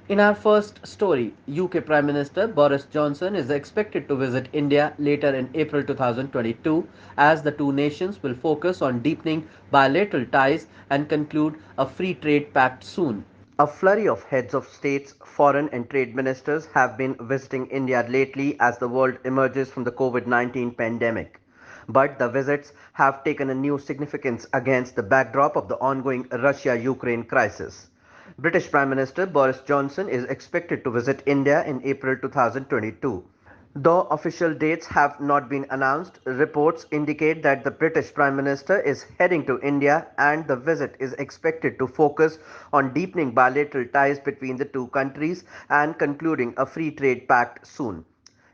In our first story, UK Prime Minister Boris Johnson is expected to visit India later in April 2022 as the two nations will focus on deepening bilateral ties and conclude a free trade pact soon. A flurry of heads of states, foreign and trade ministers have been visiting India lately as the world emerges from the COVID-19 pandemic. But the visits have taken a new significance against the backdrop of the ongoing Russia-Ukraine crisis. British Prime Minister Boris Johnson is expected to visit India in April 2022. Though official dates have not been announced, reports indicate that the British Prime Minister is heading to India and the visit is expected to focus on deepening bilateral ties between the two countries and concluding a free trade pact soon.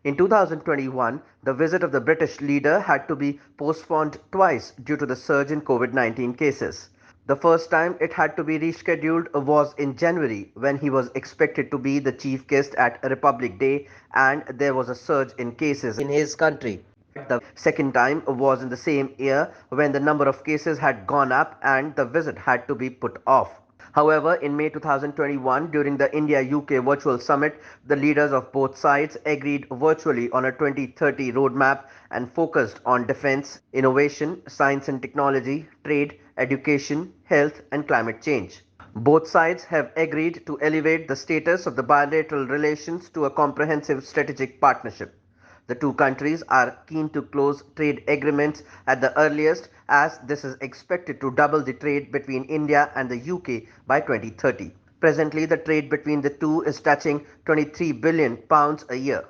In 2021, the visit of the British leader had to be postponed twice due to the surge in COVID-19 cases. The first time it had to be rescheduled was in January when he was expected to be the chief guest at Republic Day and there was a surge in cases in his country. The second time was in the same year when the number of cases had gone up and the visit had to be put off. However, in May 2021, during the India-UK virtual summit, the leaders of both sides agreed virtually on a 2030 roadmap and focused on defense, innovation, science and technology, trade, education, health and climate change. Both sides have agreed to elevate the status of the bilateral relations to a comprehensive strategic partnership. The two countries are keen to close trade agreements at the earliest, as this is expected to double the trade between India and the UK by 2030. Presently, the trade between the two is touching £23 billion a year.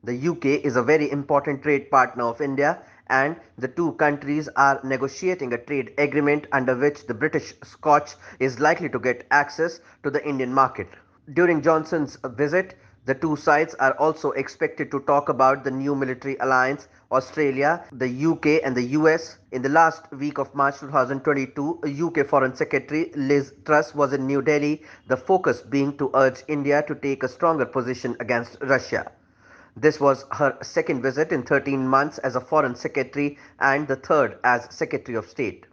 The UK is a very important trade partner of India, and the two countries are negotiating a trade agreement under which the British Scotch is likely to get access to the Indian market. During Johnson's visit, the two sides are also expected to talk about the new military alliance, Australia, the UK and the US. In the last week of March 2022, UK Foreign Secretary Liz Truss was in New Delhi, the focus being to urge India to take a stronger position against Russia. This was her second visit in 13 months as a foreign secretary and the third as Secretary of State.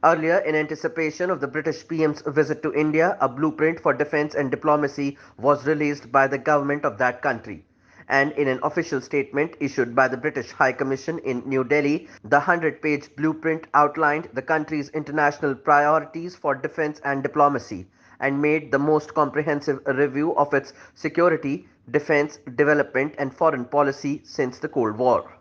Earlier, in anticipation of the British PM's visit to India, a blueprint for defense and diplomacy was released by the government of that country. And in an official statement issued by the British High Commission in New Delhi, the 100-page blueprint outlined the country's international priorities for defense and diplomacy and made the most comprehensive review of its security, defense, development and foreign policy since the Cold War.